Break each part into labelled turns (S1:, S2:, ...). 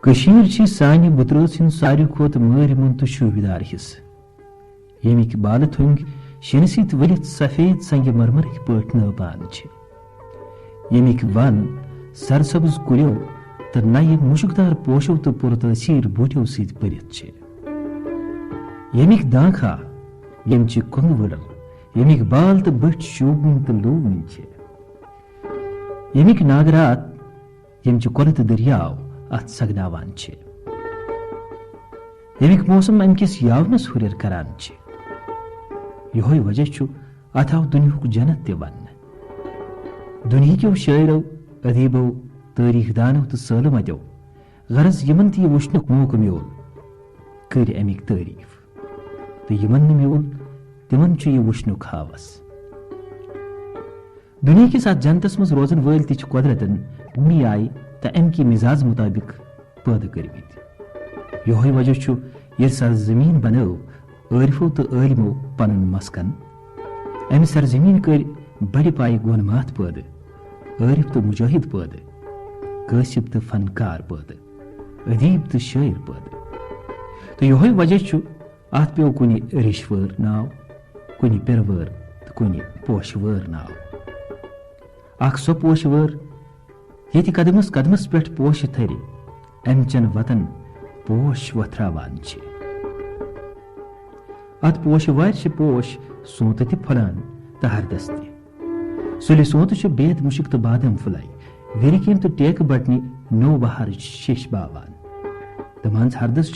S1: کشیر چھ سانہ بترس ہند ساروی کھوت مہرمن تو شوبدار حصہ یمیک بالہ تھونگ شین ست ولت سفید سنگ مرمرک پٹ نبان یمیک ون سرسبز کلیو تو نئے مشکدار پوشو تو پرتاثیر بوٹو ست برت یمیک دانکھا یم چھ کنگ ولل یمیک بال تو بٹ شوبن تو لوبن یمیک ناگرات یم چھ کل تو دریاو ات سگناوان یمیک موسم ام کس یاونس ہریر کران یہ وجہ ات آو دنیاک جنت تہ ون دنہکیو شاعرو ادیبو تاریخ دانو تو سالمتو غرض یمن تہ یہ وچھنک موقع میول کر امیک تعریف تو یمن نہ میول تمن چھ یہ وچھنک حاوس دنیا کس ات جنتس مز روزن ول تہ قدرتن امی آئی تو ام کی مزاج مطابق پیدا کرمت یہ وجہ یہ سرزمین بنو عارفو تو عالمو پنن مسکن ام سرزمین کر بڑی پائے گونمات پیدا عارف تو مجاہد پیدا کاسب تو فنکار پیدا ادیب تو شاعر پیدا تو یہ وجہ ات پیو کن ریشور ناو کن پرور تو کن پوشور ناو اخ سو پوشور یہ قدمس قدمس پہ پوش تھر ام چن وطن پوش وتھراوان ات پوش وار پوش سونت تہ پھلان تو ہردس تہ سلی سونت بید مشک تو بادم پھلائی ویری کیم تو ٹیک بٹنی نو بہار شش باوان تو منز ہردس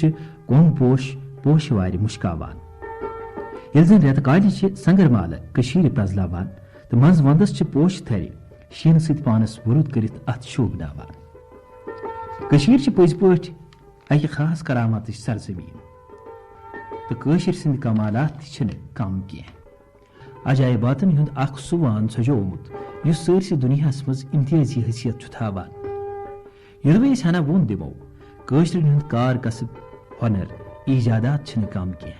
S1: کون پوش پوش وار مشکاوان یل زن ریت کالہ سنگر مالہ کشیر پرزلاوان تو منز وندس پوش تھر شین ست پانس ورود کرت ات شوبناوان کشیر پز پٹ اکہ خاص کرامات سرزمین تو کاشر سند کمالات تہ کم کی عجائباتن ہند اخ سوان سجومت اس سرسی دنیاس مز امتیازی حیثیت تھاوان یلو اس ہنا ون دمو کاشرن ہند کار کسب ہنر ایجادات کم کی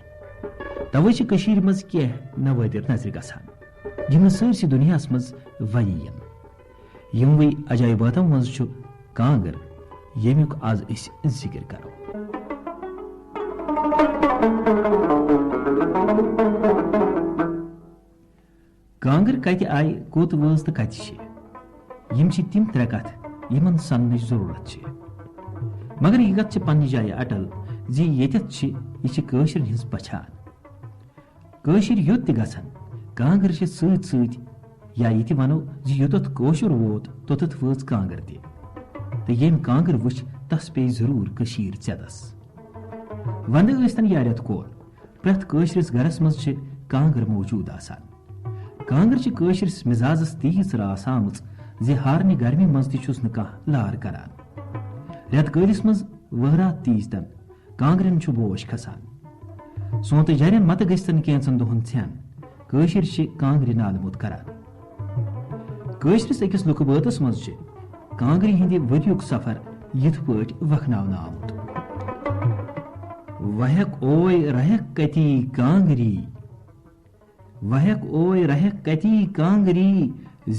S1: توے کشیر مز کی نوادر نظر گسان یم سرسی دنیاس مز ویین یموی عجائباتو مز کانگر یمیک آز اس ذکر کرو کانگر کت آئی کوت وز تو کت یم تم ترے کت یمن سننچ ضرورت مگر یہ کت پنہ جائے اٹل زی یتت یہ کاشرن ہز پچھان کاشر یوت تہ گژھن کانگر ست ست یا یہ ونو زی یوتت کاشر ووت توتت وز کانگر تہ تو یم کانگر وچ تس پی ضرور کشیر ژیدس وندہ ٲسۍتن یا رٮ۪تہٕ کول پرٛٮ۪تھ کٲشرِس گرس منٛز چھِ کانگر موجود آسان کانگر چھِ کٲشرِس مزازس تیٖژ راس آمٕژ زِ ہارنہِ گرمی منٛز تہِ چھُس نہٕ کانٛہہ لار کران رٮ۪تہٕ کٲلِس منٛز وہرات تیٖژتن کانگرن چھُ بوش کھسان سونتہٕ جرٮ۪ن متہٕ گٔژھتن کینٛژن دۄہن ژھٮ۪ن کٲشِر چھِ کانگرِ نالہٕ موٚت کران کٲشرِس أکِس لُکہٕ بٲتس منٛز چھِ کانگرِ ہٕنٛدِ ؤریُک سفر یِتھ پٲٹھۍ وکھناونہٕ آمُت وہیک اوے رہیک کتی کانگری وہیک اوے رہیک کتی کانگری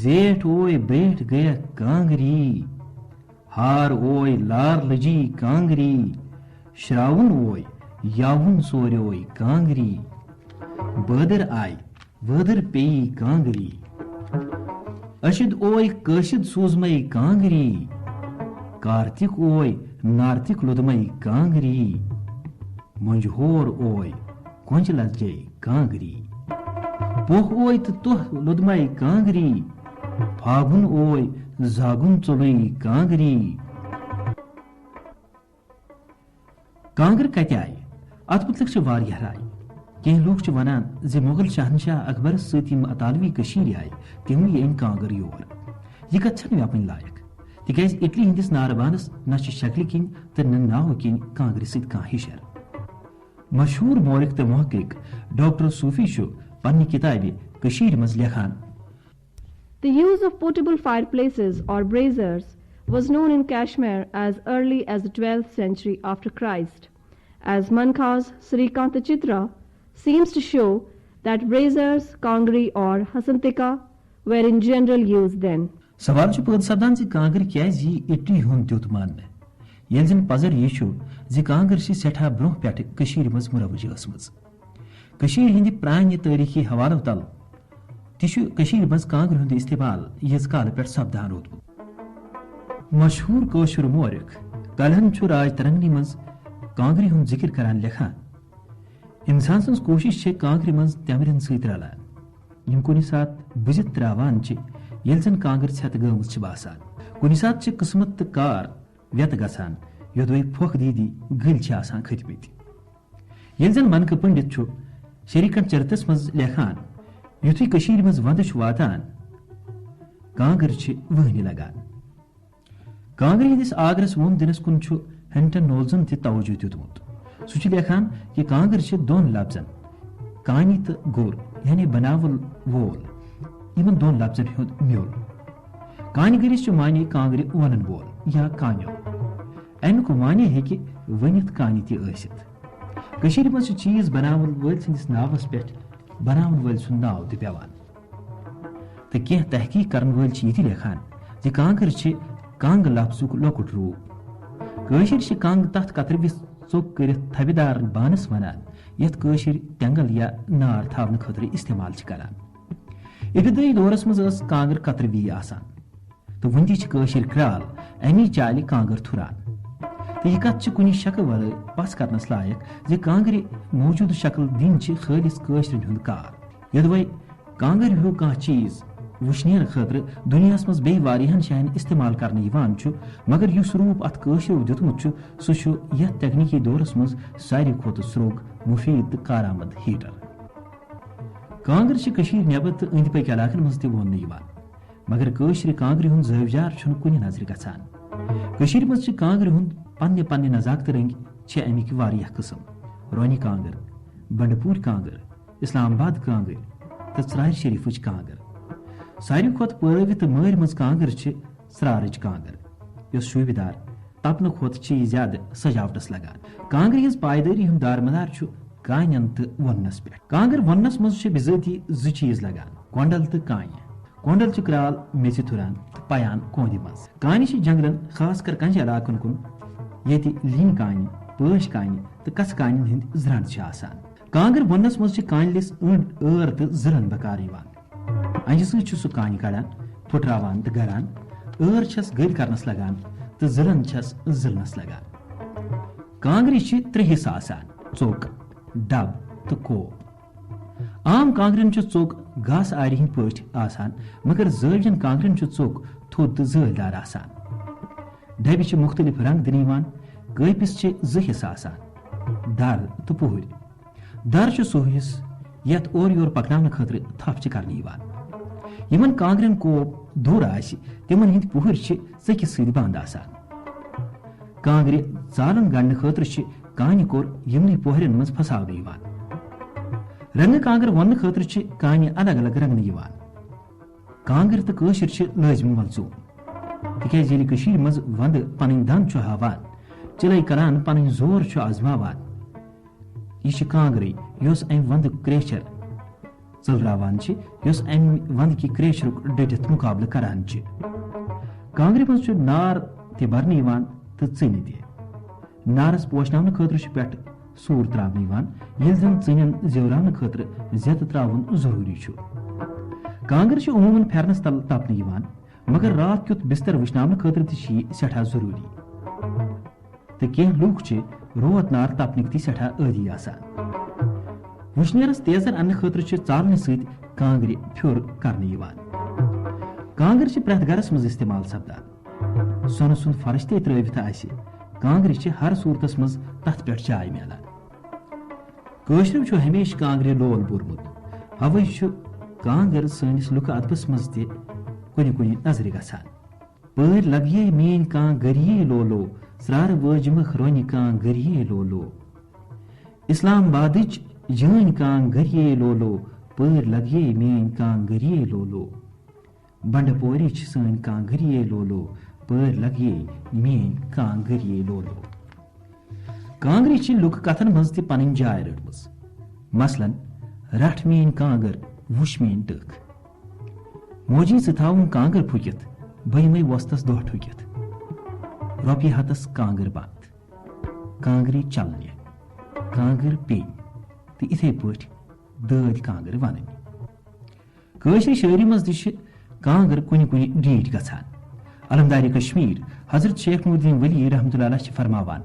S1: زیٹھ اوے بیٹھ گیا کانگری ہار اوے لار لجی کانگری شراون اوے یاون سوریوے کانگری بادر آئی وادر پیئی کانگری اشد اوے کاشد سوزمئی کانگری کارتک اوے نارتک لدمئی کانگری منجہور اوے کنج لجے کانگری پوہ اوے تو توہ لدمئی کانگری پھاگن اوے زاگن ژوٚلُے کانگری کانگر کتہ آئی ات متعلق واریاہ رائے کینٛہہ لوٗکھ چھِ ونان زِ مغل شہنشاہ اکبرس سۭتۍ یِم اطالوی کٔشیٖرِ آیہِ تِموٕے أنۍ کانگر یور یہِ کتھ چھنہٕ ویپٕنۍ لایق تِکیازِ اٹلی ہندس ناربانس نہ چھِ شکلہِ کِنۍ تہٕ نہ ناوٕ کِنۍ کانگرِ سۭتۍ کانٛہہ ہِشر مشہوٗر مورخ تہٕ محقق ڈاکٹر صوفی چھُ پننہِ کِتابہِ کٔشیٖرِ منٛز لیکھان
S2: The use of portable fireplaces or braziers was known in Kashmir as early as the 12th century after Christ, as Manka's Srikanta Chitra seems to show that braziers, kangri or hasantika were in general use then.
S1: سوال چھُ پٲدٕ سپدان زِ کانگر کیازِ یی Italy ہُنٛد تیُتھ ماننہٕ ییٚلہِ زن پزر یہِ چھُ زِ کانٛگٕر چھِ سٮ۪ٹھاہ برونٛہہ پٮ۪ٹھٕ کٔشیٖرِ منٛز مُروَج ٲسمٕژ. کٔشیٖرِ ہٕنٛدِ پرٛانہِ تٲریٖخی حوالو تل تہِ چھُ کٔشیٖرِ منٛز کانٛگرِ ہُنٛد استعمال ییٖژ کالہٕ پٮ۪ٹھ سپدان روٗدمُت. مشہوٗر کٲشُر مورخ کلہن چھُ راج ترنگنی منٛز کانٛگرِ ہُنٛد ذِکر کران لیکھان: اِنسان سٕنٛز کوٗشش چھےٚ کانٛگرِ منٛز تٮ۪مرٮ۪ن سۭتۍ رلان یِم کُنہِ ساتہٕ بُزِتھ تراوان چھِ ییٚلہِ زن کانٛگٕر ژھٮ۪تہٕ گٲمٕژ چھِ باسان. کُنہِ ساتہٕ چھِ قٕسمت تہٕ کار وٮ۪تہٕ گژھان یوٚدوے پھۄکھ دیٖدی گٔلۍ چھِ آسان کھٔتۍمٕتۍ. ییٚلہِ زن منکہٕ پنڈت چھُ شریٖکن چرتس منٛز لیکھان: یُتھُے کٔشیٖرِ منٛز ونٛدٕ چھُ واتان کانٛگٕر چھِ وٲنہِ لگان. کانٛگرِ ہٕنٛدِس آگرس ووٚن دِنس کُن چھُ ہینٹن نولزن تہِ توجہ دیُتمُت. سُہ چھُ لیکھان کہِ کانٛگٕر چھِ دۄن لفظن کانہِ تہٕ گوٚر یعنی بناول وول یِمن دۄن لفظن ہُنٛد میول. کانہِ گٔرِس چھُ معنی کانٛگرِ وونن وول یا کانیو. امیُک معنی ہیٚکہِ ؤنِتھ کانہِ تہِ ٲسِتھ. کٔشیٖرِ منٛز چھُ چیٖز بناون وٲلۍ سٕنٛدِس ناوس پٮ۪ٹھ بناون وٲلۍ سُنٛد ناو تہِ پیوان. تہٕ کینٛہہ تحقیٖق کرن وٲلۍ چھِ یہِ تہِ لیکھان زِ کانٛگٕر چھِ کنٛگ لفظُک لۄکُٹ روٗپ. کٲشِرۍ چھِ کنٛگ تتھ کترٕوِس ژوٚک کٔرِتھ تھبہِ دار بانس ونان یتھ کٲشِرۍ تینٛگل یا نار تھاونہٕ خٲطرٕ استعمال چھِ کران. ابتدٲیی دورس منٛز ٲس کانٛگٕر کترٕوی آسان تہٕ وُنہِ تہِ چھِ کٲشِرۍ کرٛال امی چالہِ کانٛگٕر تھُران. تہٕ یہِ کتھ چھِ کُنہِ شکہٕ ورٲے پس کرنس لایق زِ کانٛگرِ موجوٗدٕ شکل دِنۍ چھِ خٲلِص کٲشرٮ۪ن ہُنٛد کار. یوٚدوے کانٛگٕر ہیوٗ کانٛہہ چیٖز وٕشنیر خٲطرٕ دُنیاہس منٛز بیٚیہِ واریاہن جاین استعمال کرنہٕ یِوان چھُ مگر یُس روٗپ اتھ کٲشرو دیُتمُت چھُ سُہ چھُ یتھ تکنیکی دورس منٛز ساروی کھۄتہٕ سرٛوگ مُفیٖد تہٕ کارآمد ہیٖٹر. کانٛگٕر چھِ کٔشیٖرِ نٮ۪بر تہٕ أنٛدۍ پٔکۍ علاقن منٛز تہِ ووننہٕ یِوان مگر کٲشرِ کانٛگرِ ہُنٛد زٲوِجار چھُنہٕ کُنہِ نظرِ گژھان. کٔشیٖرِ منٛز چھِ کانٛگرِ ہُنٛد پننہِ پننہِ نزاکتہٕ رنٛگۍ چھِ امِکۍ واریاہ قٕسم. رونہِ کانٛگٕر، بنڈپوٗرۍ کانٛگٕر، اسلام آباد کانٛگٕر تہٕ ژرارِ شریٖفٕچ کانٛگٕر. ساروی کھۄتہٕ پٲوِ تہٕ مٲرۍ منٛز کانٛگٕر چھِ ژرارٕچ کانٛگٕر یۄس شوٗبہِ دار تپنہٕ کھۄتہٕ چھِ یہِ زیادٕ سجاوٹس لگان. کانٛگرِ ہٕنٛز پایدٲری ہُنٛد دارمدار چھُ کانٮ۪ن تہٕ ووننس پٮ۪ٹھ. کانٛگٕر ووننس منٛز چھِ بِذٲتی زٕ چیٖز لگان: کۄنڈل تہٕ کانہِ. کۄنڈل چھِ کرال میژِ تھُران تہٕ پیان کوندِ منٛز. کانہِ چھِ جنگلن خاص کر کنجہِ علاقن کُن ییٚتہِ لیٖنۍ کانہِ، پٲش کانہِ تہٕ کژھٕ کانٮ۪ن ہٕنٛدۍ زرنٛڈ چھِ آسان. کانٛگٕر ووننس منٛز چھِ کانِلِس أنٛڈۍ ٲر تہٕ زٕرن بکار یِوان. انجہِ سۭتۍ چھُ سُہ کانہِ کڑان، پھُٹراوان تہٕ گران. ٲر چھس گٔلۍ کرنس لگان تہٕ زٕرن چھس زٕلنس لگان. کانٛگرِ چھِ 3 حصہٕ آسان: ژوٚک، ڈب تہٕ کوپ. عام کانٛگرٮ۪ن چھُ ژوٚک گاسہٕ آرِ ہٕنٛدۍ پٲٹھۍ آسان مگر زٲوجن کانٛگرٮ۪ن چھُ ژوٚک تھوٚد تہٕ زٲلۍ دار آسان. ڈبہِ چھِ مُختٔلِف رنٛگ دِنہٕ یِوان. کٲپِس چھِ 2 حصہٕ آسان: در تہٕ پُہُرۍ. در چھُ سُہ حصہٕ یتھ اورٕ یور پکناونہٕ خٲطرٕ تھپھ چھِ کرنہٕ یِوان. یِمن کانٛگرٮ۪ن کوپ دوٚر آسہِ تِمن ہٕنٛدۍ پُہُرۍ چھِ ژٔکِس سۭتۍ بنٛد آسان. کانٛگرِ ژالن گنڈنہٕ خٲطرٕ چھِ کانہِ کوٚر یِمنٕے پوہرٮ۪ن منٛز پھساونہٕ یِوان. رنٛگہٕ کانٛگٕر ووننہٕ خٲطرٕ چھِ کانہِ الگ الگ رنٛگنہٕ یِوان. کانٛگٕر تہٕ کٲشِر چھِ لٲزمی ملژوٗن تِکیازِ ییٚلہِ کٔشیٖرِ منٛز ونٛدٕ پنٕنۍ دند چھُ ہاوان، چِلے کران پنٕنۍ زور چھُ آزماوان. یہِ چھِ کانٛگرٕے یۄس امہِ ونٛدُک کرٛیچھر ژٔلراوان چھِ، یۄس امہِ ونٛدٕکہِ کرٛیچھرُک ڈٔٹِتھ مُقابلہٕ کران چھِ. کانٛگرِ منٛز چھُ نار تہِ برنہٕ یِوان تہٕ ژِنہِ تہِ. نارس پوشناونہٕ خٲطرٕ چھُ پٮ۪ٹھٕ سوٗر تراونہٕ یِوان ییٚلہِ زن ژِنٮ۪ن زیوراونہٕ خٲطرٕ زیتہٕ تراوُن ضروٗری چھُ. کانٛگٕر چھِ عموٗمن پھیرنس تل تپنہٕ یِوان مگر راتھ کیُتھ بستر وٕشناونہٕ خٲطرٕ تہِ چھِ یہِ سٮ۪ٹھاہ ضروٗری. تہٕ کینٛہہ لُکھ چھِ روت نار تپنٕکۍ تہِ سٮ۪ٹھاہ عٲدی آسان. وٕشنیرس تیزر اننہٕ خٲطرٕ چھِ ژالنہِ سۭتۍ کانٛگرِ پھیوٚر کرنہٕ یِوان. کانٛگٕر چھِ پرٛٮ۪تھ گرس منٛز استعمال سپدان. سۄنہٕ سُنٛد فرش تہِ ترٲوِتھ آسہِ کانٛگرِ چھِ ہر صوٗرتس منٛز تتھ پٮ۪ٹھ جاے میلان. کٲشرٮ۪و چھُ ہمیشہٕ کانٛگرِ لول بوٚرمُت اوے چھُ کانٛگٕر سٲنِس لُکہٕ ادبس منٛز تہِ کُنہِ کُنہِ نظرِ گژھان. پٲرۍ لگیے میٲنۍ کانٛہہ گریے لولو، ژرارٕ وٲجمٕکھ رونہِ کانٛہہ گریے لولو. اسلام آبادٕچ جٲنۍ کانٛہہ گریے لولو، پٲرۍ لگیے میٲنۍ کانٛہہ گریے لولو. بنڈٕ پورِچ سٲنۍ کانٛہہ گریے لولو، پٲرۍ لگیے میٲنۍ کانٛہہ گریے لولو. کانٛگرِ چھِ لُکہٕ کتھن منٛز تہِ پنٕنۍ جاے رٔٹمٕژ. مثلاً رٹھ میٲنۍ کانٛگٕر وٕچھ میٲنۍ ٹٔکھ. موجی ژٕ تھاوُن کانٛگٕر پھُکِتھ بہٕ یِمے وۄستس دۄہ ٹھُکِتھ. روپیہ ہتس کانگر بند کانگری چلنہ کانگر پین تو اتھے پٲٹھۍ دٲدۍ کانگر ونٕنۍ کٲشرِ شٲعری منٛز تہِ چھِ کانگر کُنہِ کُنہِ ڈیٖٹھ گژھان علمدارِ کشمیٖر حضرت شیخ نور الدین ولی رحمتہ اللہ علیہ چھِ فرماوان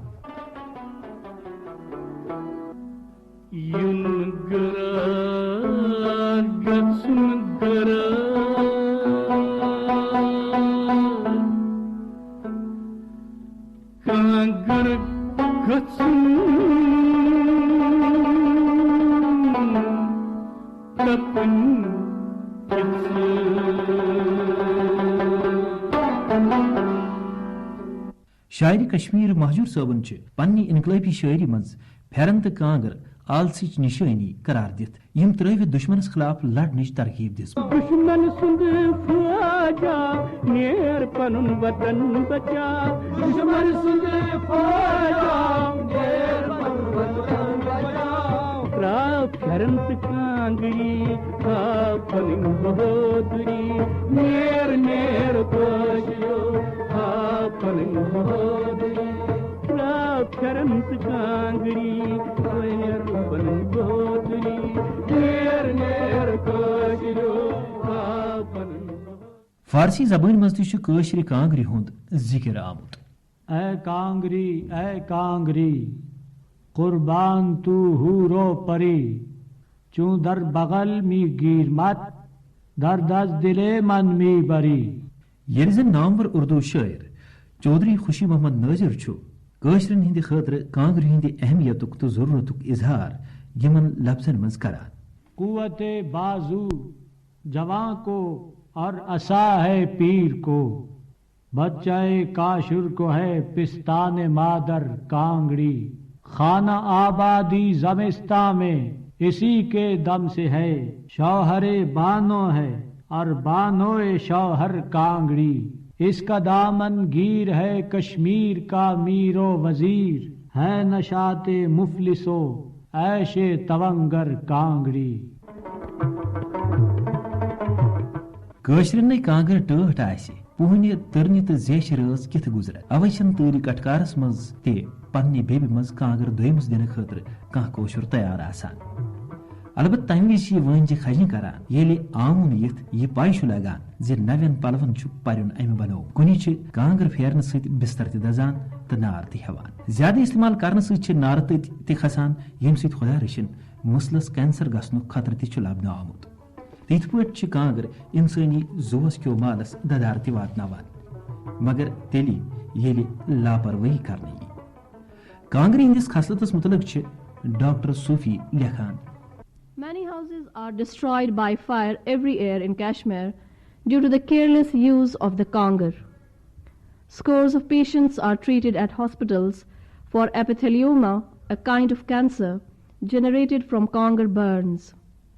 S1: شاعری کشمیر مہجور صٲبن چھِ پننہِ انقلٲبی شٲعری منٛز پھیرن تہٕ کانگر آلسٕچ نشٲنی قرار دِتھ یم ترٲوِتھ دشمنس خلاف لڑنٕچ ترغیب دِژمٕژ
S3: دشمن سُنٛد فوجا نیر پنُن وطن بچا دشمن سُنٛد فوجا نیر پنُن وطن بچا تراو پھیرن تہٕ کانگری ہاو پنٕنۍ بہادری نیر نیر کٲشرو ہاو پنٕنۍ بہادری تراو پھیرن تہٕ کانگری نیر پنٕنۍ بہادری نیر نیر کٲشرو ہاو پنٕنۍ
S1: فارسی زبان منٛز تہِ چھُ کٲشرِ کانگرِ ہُنٛد ذکر آمُت
S4: اے کانگری قربان تو ہورو پری چون در بغل می گیر مت درد از دل من می بری
S1: ییٚلہِ زن نامور اردو شٲعر چودھری خوشی محمد نٲظر چھُ کٲشرٮ۪ن ہٕنٛدِ خٲطرٕ کانگرِ ہٕنٛدِ اہمیتُک تہٕ ضروٗرتُک اظہار یِمن لفظن منٛز کران
S4: قوت بازو جوان کو اور عصا ہے پیر کو بچہ کاشر کو ہے پستان مادر کانگڑی خانہ آبادی زمستاں میں اسی کے دم سے ہے شوہر بانو ہے اور بانو شوہر کانگڑی اس کا دامن گیر ہے کشمیر کا میر و وزیر ہے نشاط مفلسو عیش تونگر کانگڑی
S1: کٲشرٮ۪ن نے کانگر ٹٲٹھ آسہِ پوہنہِ تٔرنہِ تہٕ زیچھِ رٲژ کِتھ گُزرن اوے چھنہٕ تٲریٖخ اٹکارس منٛز تہِ پننہِ بیبہِ منٛز کانگر دویمِس دِنہٕ خٲطرٕ کانٛہہ کٲشُر تیار آسان البتہ تمہِ وِزِ چھِ یہِ وٲنجہِ کھجنہِ کران ییٚلہِ آنگُن یِتھ یہِ پاے چھُ لگان زِ نوٮ۪ن پلون چھُ پرُن امہِ بنوو کُنہِ چھِ کانگر پھیرنہٕ سۭتۍ بستر تہِ دزان تہٕ نار تہِ ہٮ۪وان زیادٕ استعمال کرنہٕ سۭتۍ چھِ نارٕ تٔتۍ تہِ کھسان ییٚمہِ سۭتۍ خۄدا رٔچھِنۍ مُسلس کینسر گژھنُک خطرٕ تہِ چھُ لبنہٕ آمُت تہٕ یِتھ پٲٹھۍ چھِ کانگر انسٲنی زُوس کیو مالس ددار تہِ واتناوان مگر تیٚلہِ ییٚلہِ لاپروٲہی کرنہٕ یی کانگرِ ہٕنٛدِس خصلتس متعلق چھِ ڈاکٹر صوفی لیکھان
S2: Many houses are destroyed by fire every year in Kashmir due to the careless use of the kangar. Scores of patients are treated at hospitals for epithelioma, a kind of cancer generated from kangar burns.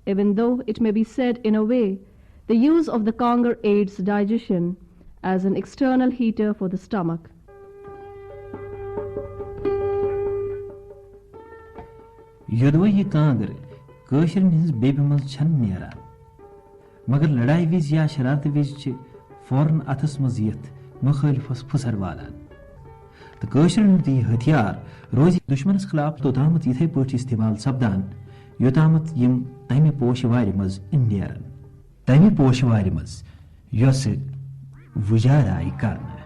S2: Even though it may be said in a way, the use of the kangar aids digestion as an external heater for the stomach.
S1: یوٚدوے یہِ کانگر کٲشرٮ۪ن ہٕنٛز بیبہِ منٛز چھنہٕ نیران مگر لڑایہِ وِزِ یا شرارتہٕ وِزِ چھِ فوراً اتھس منٛز یِتھ مُخٲلفس پھٕسر والان تہٕ کٲشرٮ۪ن ہُنٛد یہِ ہتھیار روزِ دشمنس خلاف توٚتامتھ یِتھے پٲٹھۍ استعمال سپدان یوٚتامتھ یِم تمہِ پوشہِ وارِ منٛز نیرن تمہِ پوشہِ وارِ منٛز یۄسہٕ وُجار آیہِ کرنہٕ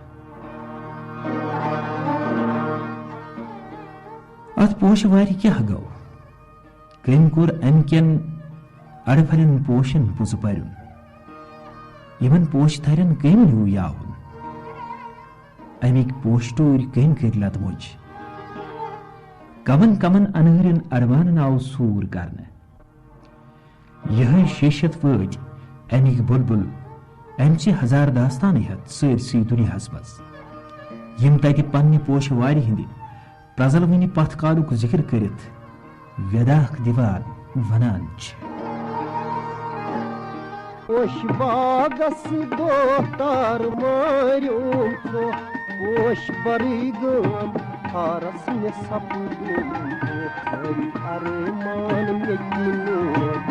S1: اتھ پوشہِ وارِ کیٛاہ گوٚو کٔمۍ کوٚر امہِ کٮ۪ن اڑپھلٮ۪ن پوشن پوٚزٕ پرُن یِمن پوشہِ تھرٮ۪ن کٔمۍ نیوٗ یاوُن امیِکۍ پوشہٕ ٹوٗرۍ کٔمۍ کٔرۍ لتہٕ موٚج کمن کمن انہٲرٮ۪ن اڑوانن آو سوٗر کرنہٕ یِہے شیشت وٲتۍ امیِکۍ بُلبُل امچہِ ہزار داستانہٕ ہٮ۪تھ سٲرسٕے دُنیاہس منٛز یِم تتہِ پننہِ پوشہٕ وارِ ہٕنٛدِ پرزلوٕنہِ پتھ کالُک ذِکر کٔرِتھ ویداکھ دِوان ونان چھِ
S3: پوش باغس دوتار مٲرِو پوش بری گٲم ہارس مےٚ سپدُن ارمان مےٚ کِنہٕ